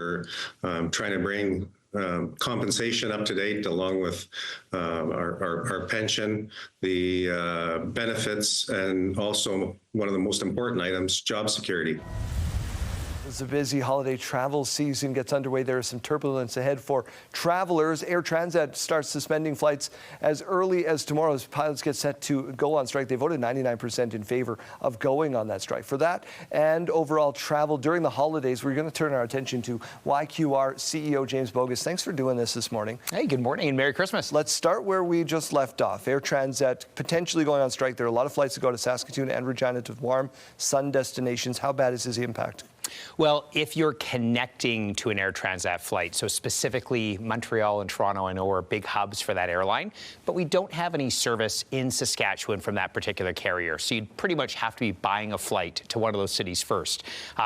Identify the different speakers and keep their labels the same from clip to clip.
Speaker 1: We're trying to bring compensation up to date, along with our pension, the benefits, and also one of the most important items, job security.
Speaker 2: As the busy holiday travel season gets underway, there is some turbulence ahead for travelers. Air Transat starts suspending flights as early as tomorrow as pilots get set to go on strike. They voted 99% in favor of going on that strike. For that and overall travel during the holidays, we're going to turn our attention to YQR CEO James Bogusz. Thanks for doing this morning.
Speaker 3: Hey, good morning and Merry Christmas.
Speaker 2: Let's start where we just left off. Air Transat potentially going on strike. There are a lot of flights that go to Saskatoon and Regina to warm sun destinations. How bad is his impact?
Speaker 3: Well, if you're connecting to an Air Transat flight, so specifically Montreal and Toronto, I know are big hubs for that airline, but we don't have any service in Saskatchewan from that particular carrier. So you'd pretty much have to be buying a flight to one of those cities first.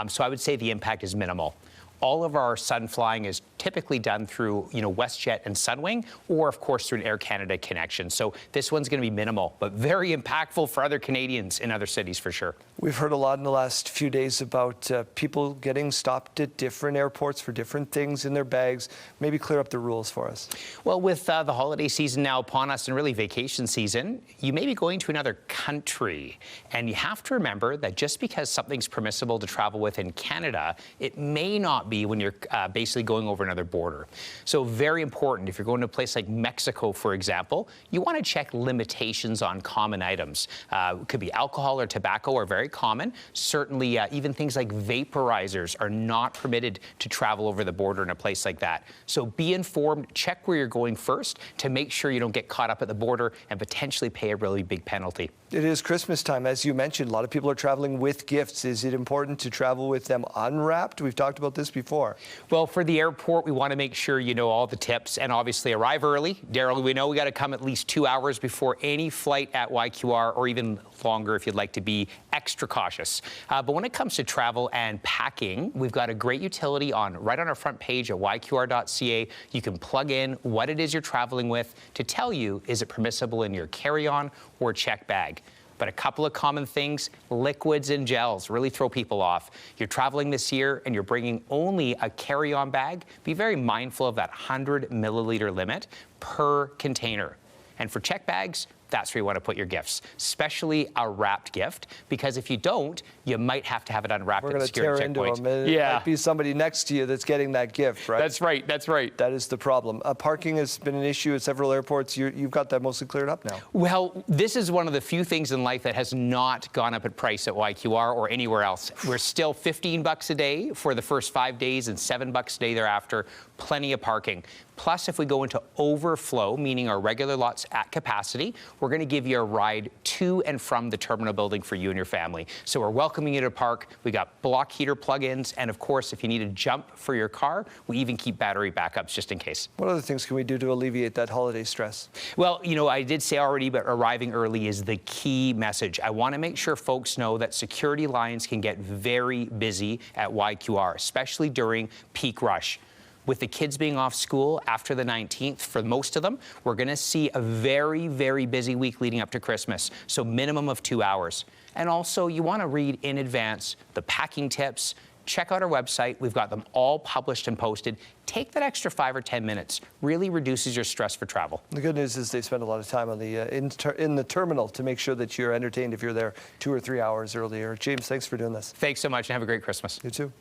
Speaker 3: So I would say the impact is minimal. All of our sun flying is typically done through, WestJet and Sunwing, or of course through an Air Canada connection. So this one's going to be minimal, but very impactful for other Canadians in other cities for sure.
Speaker 2: We've heard a lot in the last few days about people getting stopped at different airports for different things in their bags. Maybe clear up the rules for us.
Speaker 3: Well, with the holiday season now upon us and really vacation season, you may be going to another country. And you have to remember that just because something's permissible to travel with in Canada, it may not be when you're basically going over another border. So very important, if you're going to a place like Mexico, for example, you want to check limitations on common items. It could be alcohol or tobacco are very common. Certainly, even things like vaporizers are not permitted to travel over the border in a place like that. So be informed, check where you're going first to make sure you don't get caught up at the border and potentially pay a really big penalty.
Speaker 2: It is Christmas time, as you mentioned. A lot of people are traveling with gifts. Is it important to travel with them unwrapped? We've talked about this before.
Speaker 3: Well, for the airport, we want to make sure you know all the tips and obviously arrive early. Daryl, we know we got to come at least 2 hours before any flight at YQR, or even longer if you'd like to be extra cautious. But when it comes to travel and packing, we've got a great utility right on our front page at yqr.ca. You can plug in what it is you're traveling with to tell you, is it permissible in your carry-on or check bag? But a couple of common things, liquids and gels really throw people off. You're traveling this year and you're bringing only a carry-on bag. Be very mindful of that 100 milliliter limit per container. And for check bags, that's where you want to put your gifts, especially a wrapped gift, because if you don't, you might have to have it unwrapped at the security checkpoint. We're going to tear into
Speaker 2: them. It might be somebody next to you that's getting that gift, right?
Speaker 3: That's right. That's right.
Speaker 2: That is the problem. Parking has been an issue at several airports. You've got that mostly cleared up now.
Speaker 3: Well, this is one of the few things in life that has not gone up in price at YQR or anywhere else. We're still $15 a day for the first 5 days and $7 a day thereafter. Plenty of parking. Plus, if we go into overflow, meaning our regular lots at capacity, we're going to give you a ride to and from the terminal building for you and your family. So we're welcoming you to park. We got block heater plug-ins. And of course, if you need a jump for your car, we even keep battery backups just in case.
Speaker 2: What other things can we do to alleviate that holiday stress?
Speaker 3: Well, I did say already, but arriving early is the key message. I want to make sure folks know that security lines can get very busy at YQR, especially during peak rush. With the kids being off school after the 19th, for most of them, we're going to see a very, very busy week leading up to Christmas. So minimum of 2 hours. And also, you want to read in advance the packing tips. Check out our website. We've got them all published and posted. Take that extra 5 or 10 minutes. Really reduces your stress for travel.
Speaker 2: The good news is they spend a lot of time on the in the terminal to make sure that you're entertained if you're there 2 or 3 hours earlier. James, thanks for doing this.
Speaker 3: Thanks so much and have a great Christmas.
Speaker 2: You too.